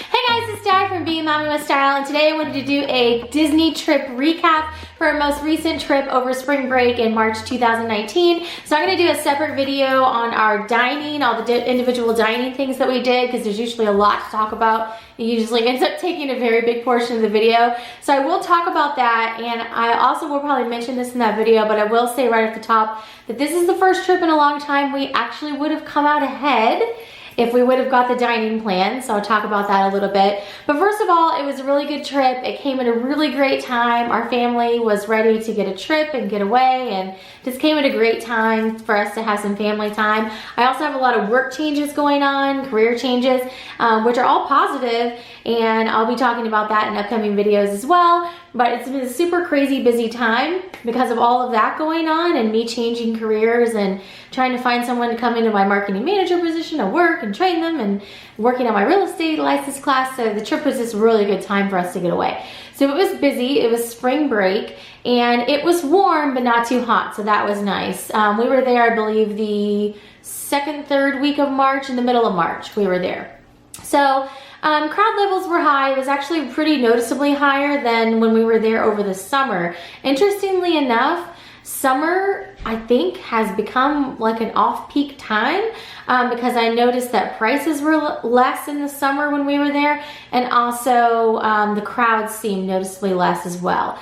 Hey guys, it's Di from Being Mommy with Style, and today I wanted to do a Disney trip recap for our most recent trip over spring break in March 2019. So I'm going to do a separate video on our dining, all the individual dining things that we did, because there's usually a lot to talk about. It usually ends up taking a very big portion of the video. So I will talk about that, and I also will probably mention this in that video, but I will say right at the top that this is the first trip in a long time we actually would have come out ahead if we would have got the dining plan. So I'll talk about that a little bit. But first of all, it was a really good trip. It came at a really great time. Our family was ready to get a trip and get away, and just came at a great time for us to have some family time. I also have a lot of work changes going on, career changes, which are all positive, and I'll be talking about that in upcoming videos as well. But it's been a super crazy busy time because of all of that going on and me changing careers and trying to find someone to come into my marketing manager position to work and train them, and working on my real estate license class. So the trip was just a really good time for us to get away. So it was busy, it was spring break, and it was warm but not too hot, so that was nice. We were there, I believe, the second, third week of March, in the middle of March we were there. So crowd levels were high. It was actually pretty noticeably higher than when we were there over the summer. Interestingly enough, summer, I think, has become like an off-peak time because I noticed that prices were less in the summer when we were there, and also the crowds seemed noticeably less as well.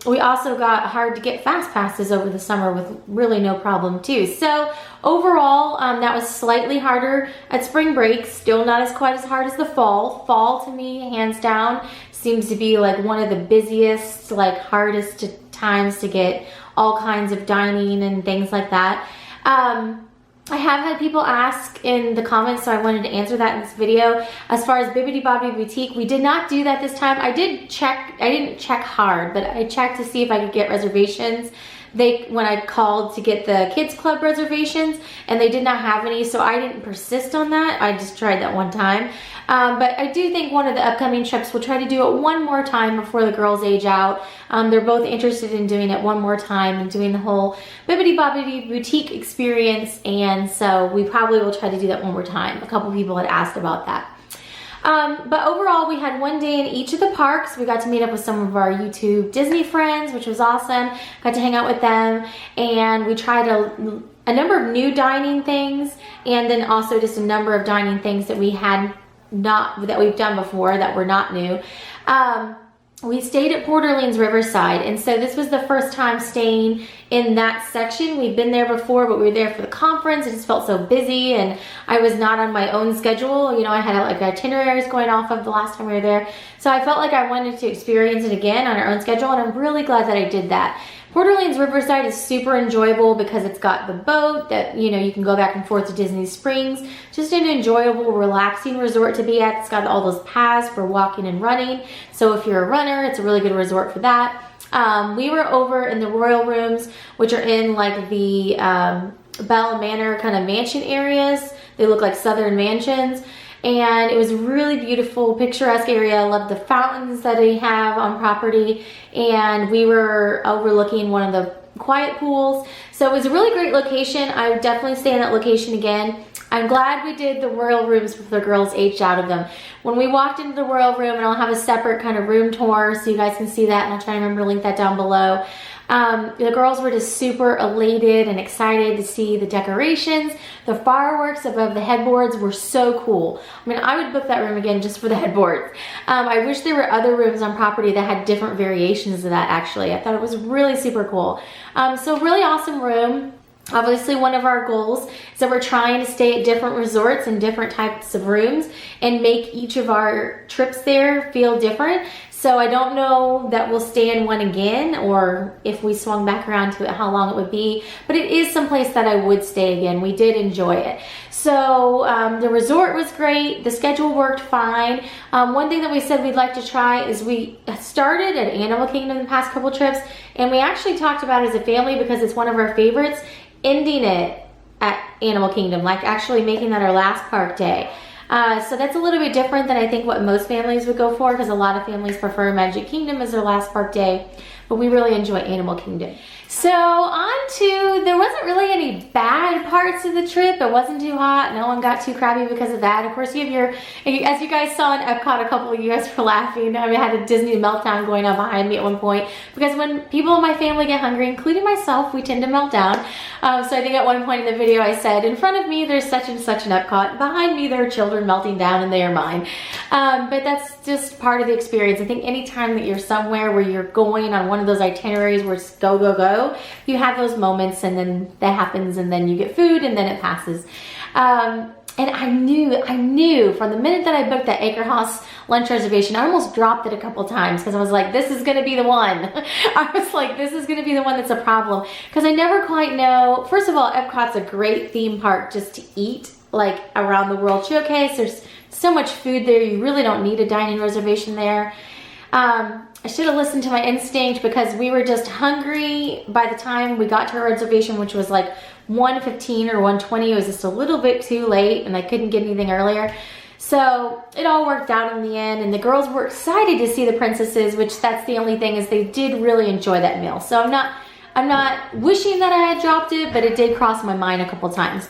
We also got hard to get fast passes over the summer with really no problem too. So overall, that was slightly harder at spring break, still not as quite as hard as the fall. Fall, to me, hands down, seems to be like one of the busiest, like hardest times to get all kinds of dining and things like that. I have had people ask in the comments, so I wanted to answer that in this video. As far as Bibbidi Bobbidi Boutique, we did not do that this time. I didn't check hard, but I checked to see if I could get reservations. When I called to get the kids club reservations, and they did not have any, so I didn't persist on that. I just tried that one time. But I do think one of the upcoming trips, we'll try to do it one more time before the girls age out. They're both interested in doing it one more time and doing the whole Bibbidi Bobbidi Boutique experience, and so we probably will try to do that one more time. A couple people had asked about that. But overall, we had one day in each of the parks. We got to meet up with some of our YouTube Disney friends, which was awesome. Got to hang out with them, and we tried a number of new dining things, and then also just a number of dining things that we've done before that were not new. We stayed at Port Orleans Riverside, and so this was the first time staying in that section. We've been there before, but we were there for the conference. It just felt so busy, and I was not on my own schedule. You know, I had like itineraries going off of the last time we were there, so I felt like I wanted to experience it again on our own schedule, and I'm really glad that I did that. Port Orleans Riverside is super enjoyable because it's got the boat that, you know, you can go back and forth to Disney Springs. Just an enjoyable, relaxing resort to be at. It's got all those paths for walking and running. So if you're a runner, it's a really good resort for that. We were over in the Royal Rooms, which are in like the Belle Manor kind of mansion areas. They look like southern mansions. And it was a really beautiful, picturesque area. I love the fountains that they have on property. And we were overlooking one of the quiet pools. So it was a really great location. I would definitely stay in that location again. I'm glad we did the Royal Rooms with the girls aged out of them. When we walked into the Royal Room, and I'll have a separate kind of room tour so you guys can see that, and I'll try to remember to link that down below. The girls were just super elated and excited to see the decorations. The fireworks above the headboards were so cool. I mean, I would book that room again just for the headboards. I wish there were other rooms on property that had different variations of that, actually. I thought it was really super cool. So really awesome room. Obviously, one of our goals is that we're trying to stay at different resorts and different types of rooms and make each of our trips there feel different. So I don't know that we'll stay in one again, or if we swung back around to it, how long it would be. But it is someplace that I would stay again. We did enjoy it. So the resort was great. The schedule worked fine. One thing that we said we'd like to try is we started at Animal Kingdom the past couple trips, and we actually talked about it as a family because it's one of our favorites, ending it at Animal Kingdom, like actually making that our last park day. So that's a little bit different than I think what most families would go for, because a lot of families prefer Magic Kingdom as their last park day. but we really enjoy Animal Kingdom. So there wasn't really any bad parts of the trip. It wasn't too hot. No one got too crabby because of that. Of course, you have as you guys saw in Epcot, a couple of you guys were laughing. I had a Disney meltdown going on behind me at one point, because when people in my family get hungry, including myself, we tend to melt down. So I think at one point in the video I said, in front of me there's such and such an Epcot, behind me there are children melting down and they are mine. But that's just part of the experience. I think anytime that you're somewhere where you're going on one of those itineraries where it's go, go, go, you have those moments, and then that happens, and then you get food, and then it passes. And I knew from the minute that I booked that Acre House lunch reservation, I almost dropped it a couple times because I was like, this is gonna be the one. I was like, this is gonna be the one that's a problem, because I never quite know. First of all, Epcot's a great theme park just to eat, like around the World Showcase. There's so much food there, you really don't need a dining reservation there. I should have listened to my instinct, because we were just hungry by the time we got to our reservation, which was like 1:15 or 1:20. It was just a little bit too late, and I couldn't get anything earlier. So it all worked out in the end, and the girls were excited to see the princesses, which that's the only thing, is they did really enjoy that meal. So I'm not wishing that I had dropped it, but it did cross my mind a couple times.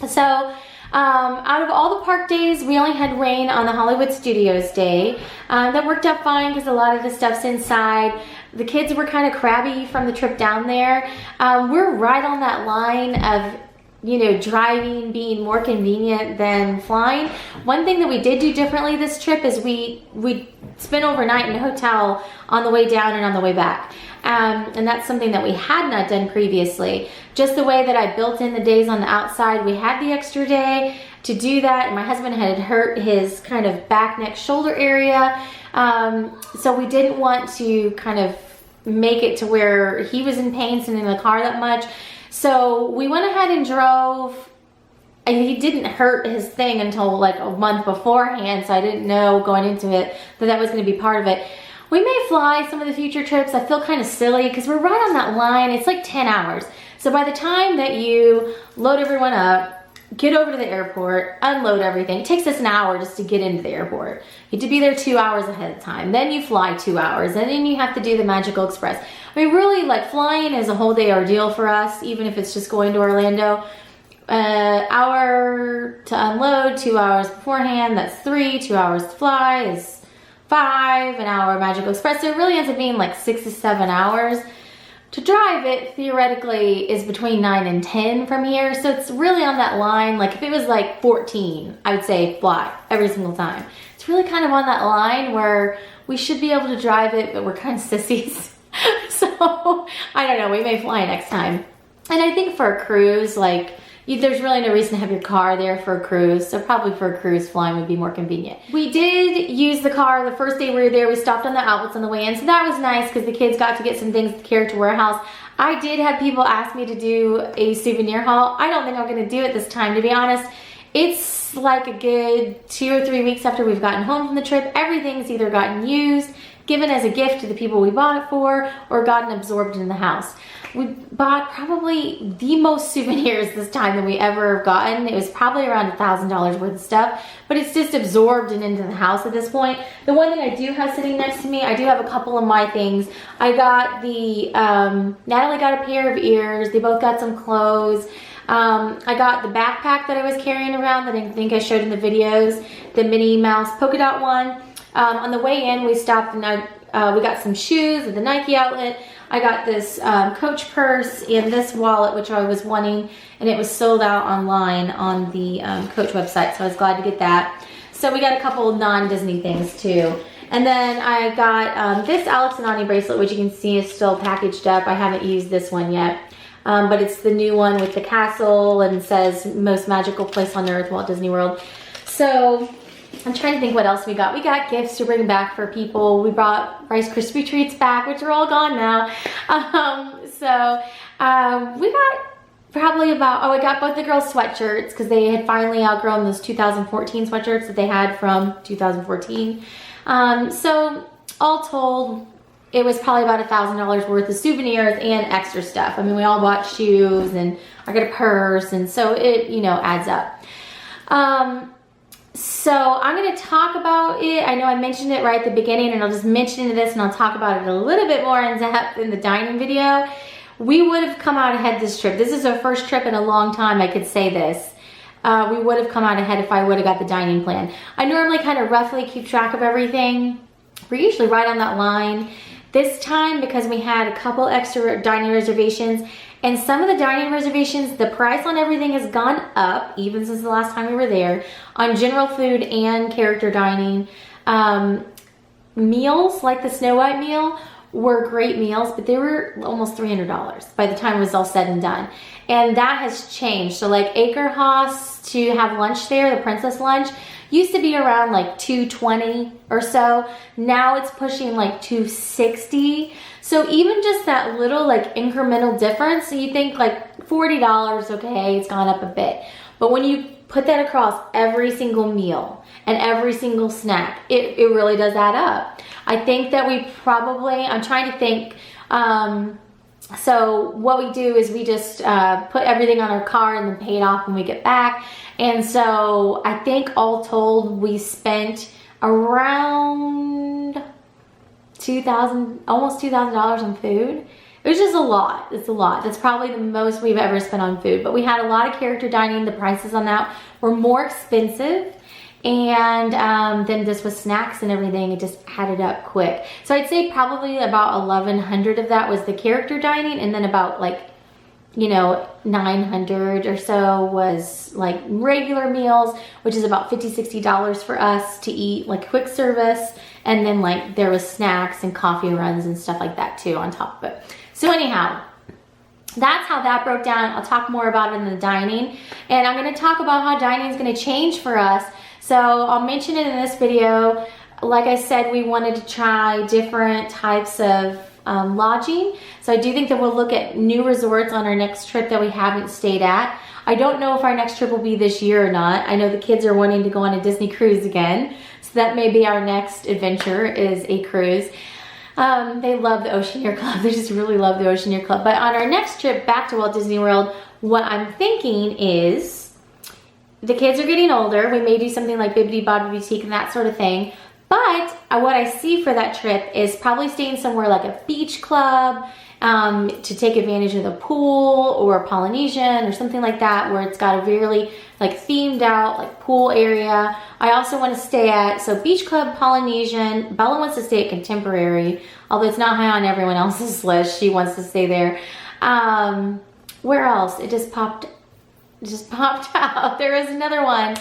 So out of all the park days, we only had rain on the Hollywood Studios day. That worked out fine because a lot of the stuff's inside. The kids were kind of crabby from the trip down there. We're right on that line of, you know, driving being more convenient than flying. One thing that we did do differently this trip is we spent overnight in a hotel on the way down and on the way back. And that's something that we had not done previously. Just the way that I built in the days on the outside, we had the extra day to do that. And my husband had hurt his kind of back, neck, shoulder area. So we didn't want to kind of make it to where he was in pain sitting in the car that much. So we went ahead and drove. And he didn't hurt his thing until like a month beforehand. So I didn't know going into it that was going to be part of it. We may fly some of the future trips. I feel kind of silly because we're right on that line. It's like 10 hours. So by the time that you load everyone up, get over to the airport, unload everything, it takes us an hour just to get into the airport. You have to be there 2 hours ahead of time. Then you fly 2 hours, and then you have to do the Magical Express. I mean, really, like, flying is a whole day ordeal for us, even if it's just going to Orlando. Hour to unload, 2 hours beforehand, that's 3. 2 hours to fly is 5, an hour Magical Express. So it really ends up being like 6 to 7 hours. To drive it, theoretically, is between 9 and 10 from here. So it's really on that line. Like if it was like 14, I would say fly every single time. It's really kind of on that line where we should be able to drive it, but we're kind of sissies. So I don't know, we may fly next time. And I think for a cruise, like, there's really no reason to have your car there for a cruise, so probably for a cruise, flying would be more convenient. We did use the car the first day we were there. We stopped on the outlets on the way in, so that was nice because the kids got to get some things at the Character Warehouse. I did have people ask me to do a souvenir haul. I don't think I'm going to do it this time, to be honest. It's like a good 2 or 3 weeks after we've gotten home from the trip. Everything's either gotten used, given as a gift to the people we bought it for, or gotten absorbed in the house. We bought probably the most souvenirs this time that we ever have gotten. It was probably around $1,000 worth of stuff, but it's just absorbed and into the house at this point. The one thing I do have sitting next to me, I do have a couple of my things. I got the, Natalie got a pair of ears. They both got some clothes. I got the backpack that I was carrying around that I think I showed in the videos, the Minnie Mouse polka dot one. On the way in, we stopped and we got some shoes at the Nike outlet. I got this Coach purse and this wallet, which I was wanting, and it was sold out online on the Coach website, so I was glad to get that. So we got a couple non-Disney things too. And then I got this Alex and Ani bracelet, which you can see is still packaged up. I haven't used this one yet, but it's the new one with the castle and says most magical place on earth, Walt Disney World. So I'm trying to think what else we got. We got gifts to bring back for people. We brought Rice Krispie treats back, which are all gone now. We got probably about, I got both the girls sweatshirts because they had finally outgrown those 2014 sweatshirts that they had from 2014. So all told, it was probably about $1,000 worth of souvenirs and extra stuff. I mean, we all bought shoes and I got a purse, and so it, you know, adds up. So I'm going to talk about it. I know I mentioned it right at the beginning, and I'll just mention this and I'll talk about it a little bit more in depth in the dining video. We would have come out ahead this trip. This is our first trip in a long time, I could say this. We would have come out ahead if I would have got the dining plan. I normally kind of roughly keep track of everything. We're usually right on that line. This time, because we had a couple extra dining reservations, and some of the dining reservations, the price on everything has gone up, even since the last time we were there, on general food and character dining. Meals, like the Snow White meal, were great meals, but they were almost $300 by the time it was all said and done. And that has changed. So like Acrehouse, to have lunch there, the princess lunch, used to be around like $220 or so. Now it's pushing like $260. So even just that little like incremental difference, so you think like $40, okay, it's gone up a bit. But when you put that across every single meal and every single snack, it really does add up. I think that we probably, I'm trying to think, so what we do is we just put everything on our car and then pay it off when we get back. And so I think all told, we spent around almost $2,000 on food. It was just a lot. It's a lot. That's probably the most we've ever spent on food. But we had a lot of character dining. The prices on that were more expensive. And then just with snacks and everything, it just added up quick. So I'd say probably about 1,100 of that was the character dining, and then about like, you know, 900 or so was like regular meals, which is about $50, $60 for us to eat, like quick service. And then like there was snacks and coffee runs and stuff like that too on top of it. So anyhow, that's how that broke down. I'll talk more about it in the dining. And I'm going to talk about how dining is going to change for us. So I'll mention it in this video. Like I said, we wanted to try different types of lodging. So I do think that we'll look at new resorts on our next trip that we haven't stayed at. I don't know if our next trip will be this year or not. I know the kids are wanting to go on a Disney cruise again. So that may be our next adventure, is a cruise. They love the Oceaneer Club. They just really love the Oceaneer Club. But on our next trip back to Walt Disney World, what I'm thinking is, the kids are getting older. We may do something like Bibbidi, Bobbidi Boutique and that sort of thing. But what I see for that trip is probably staying somewhere like a beach club to take advantage of the pool, or Polynesian or something like that, where it's got a really like themed out like pool area. I also want to stay at, so beach club, Polynesian. Bella wants to stay at Contemporary, although it's not high on everyone else's list. She wants to stay there. Where else? It just popped out. There is another one.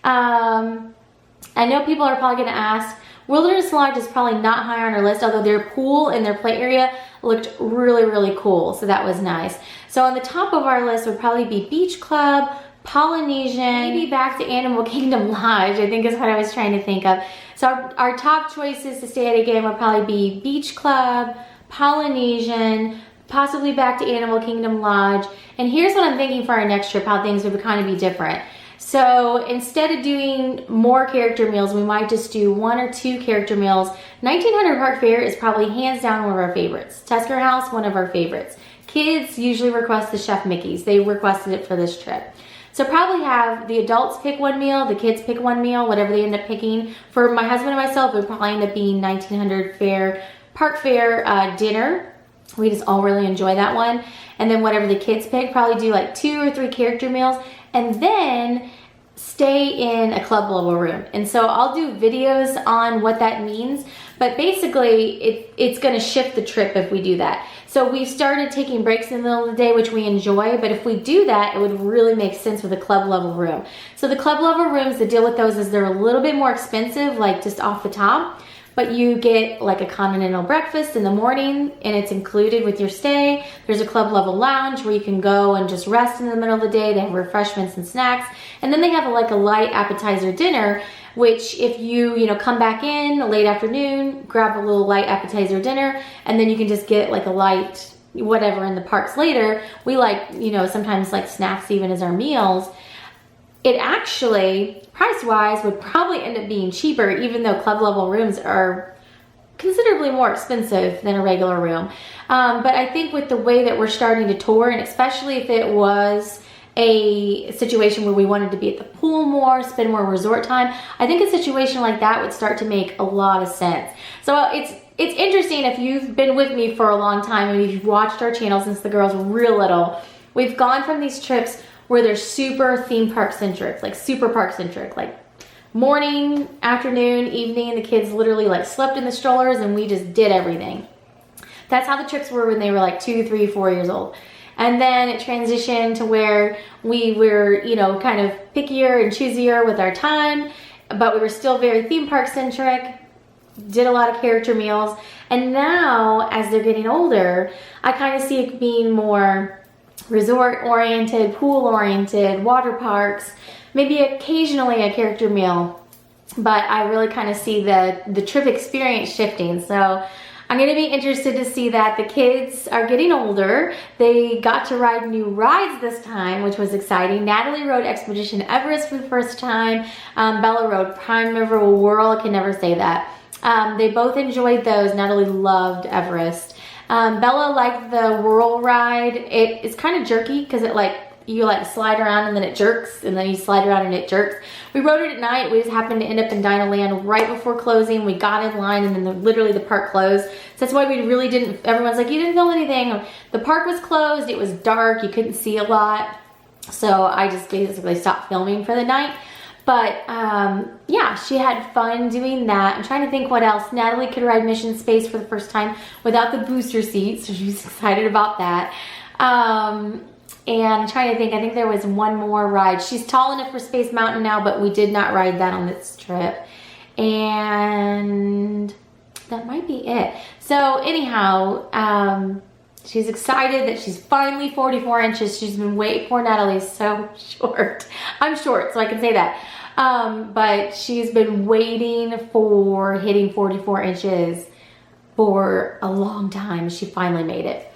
I know people are probably going to ask. Wilderness Lodge is probably not high on our list, although their pool and their play area looked really, really cool. So that was nice. So on the top of our list would probably be Beach Club, Polynesian, maybe back to Animal Kingdom Lodge, I think is what I was trying to think of. So our top choices to stay at again would probably be Beach Club, Polynesian, possibly back to Animal Kingdom Lodge. And here's what I'm thinking for our next trip, how things would kind of be different. So instead of doing more character meals, we might just do 1 or 2 character meals. 1900 Park Fair is probably hands down one of our favorites. Tusker House, one of our favorites. Kids usually request the Chef Mickey's. They requested it for this trip. So probably have the adults pick one meal, the kids pick one meal, whatever they end up picking. For my husband and myself, it would probably end up being 1900 Park Fair dinner. We just all really enjoy that one. And then whatever the kids pick, probably do like 2 or 3 character meals, and then stay in a club level room. And so I'll do videos on what that means, but basically it's going to shift the trip if we do that. So we've started taking breaks in the middle of the day, which we enjoy, but if we do that, it would really make sense with a club level room. So the club level rooms, the deal with those is they're a little bit more expensive, like just off the top, but you get like a continental breakfast in the morning and it's included with your stay. There's a club level lounge where you can go and just rest in the middle of the day. They have refreshments and snacks. And then they have like a light appetizer dinner, which if you come back in late afternoon, grab a little light appetizer dinner, and then you can just get like a light whatever in the parks later. We like, sometimes like snacks even as our meals. It actually, price-wise, would probably end up being cheaper, even though club level rooms are considerably more expensive than a regular room. But I think with the way that we're starting to tour, and especially if it was a situation where we wanted to be at the pool more, spend more resort time, I think a situation like that would start to make a lot of sense. So it's interesting if you've been with me for a long time and you've watched our channel since the girls were real little. We've gone from these trips where they're super theme park centric, like super park centric, like morning, afternoon, evening, the kids literally like slept in the strollers and we just did everything. That's how the trips were when they were like 2, 3, 4 years old. And then it transitioned to where we were, you know, kind of pickier and choosier with our time, but we were still very theme park centric, did a lot of character meals. And now, as they're getting older, I kind of see it being more resort oriented, pool oriented, water parks, maybe occasionally a character meal. But I really kind of see the trip experience shifting. So I'm gonna be interested to see that. The kids are getting older. They got to ride new rides this time, which was exciting. Natalie rode Expedition Everest for the first time. Bella rode Prime River Whirl, I can never say that. They both enjoyed those. Natalie loved Everest. Bella liked the Whirl ride. It's kind of jerky because it you slide around and then it jerks, and then you slide around and it jerks. We rode it at night. We just happened to end up in Dinoland right before closing. We got in line and then literally the park closed. So that's why we really didn't, everyone's like, you didn't film anything. The park was closed. It was dark. You couldn't see a lot. So I just basically stopped filming for the night. But yeah, she had fun doing that. I'm trying to think what else. Natalie could ride Mission Space for the first time without the booster seat, so she's excited about that. And I'm trying to think, I think there was one more ride. She's tall enough for Space Mountain now, but we did not ride that on this trip. And that might be it. So anyhow, she's excited that she's finally 44 inches. She's been waiting for Natalie's so short. I'm short, so I can say that. But she's been waiting for hitting 44 inches for a long time. She finally made it.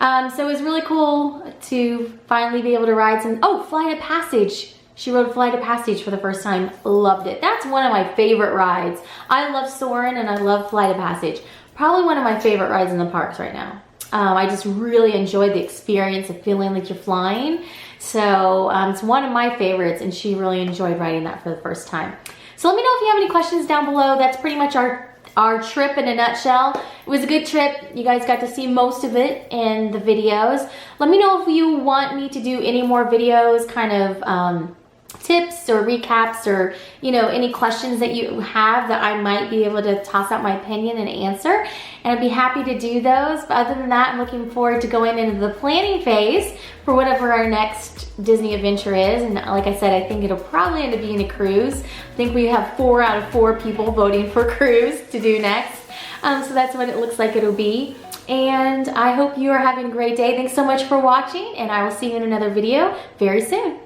So it was really cool to finally be able to ride some, Flight of Passage. She rode Flight of Passage for the first time, loved it. That's one of my favorite rides. I love Soarin' and I love Flight of Passage. Probably one of my favorite rides in the parks right now. I just really enjoyed the experience of feeling like you're flying. So it's one of my favorites, and she really enjoyed riding that for the first time. So let me know if you have any questions down below. That's pretty much our trip in a nutshell. It was a good trip. You guys got to see most of it in the videos. Let me know if you want me to do any more videos, kind of tips or recaps, or any questions that you have that I might be able to toss out my opinion and answer, and I'd be happy to do those. But other than that, I'm looking forward to going into the planning phase for whatever our next Disney adventure is. And like I said, I think it'll probably end up being a cruise. I think we have 4 out of 4 people voting for cruise to do next. So that's what it looks like it'll be. And I hope you are having a great day. Thanks so much for watching, and I will see you in another video very soon.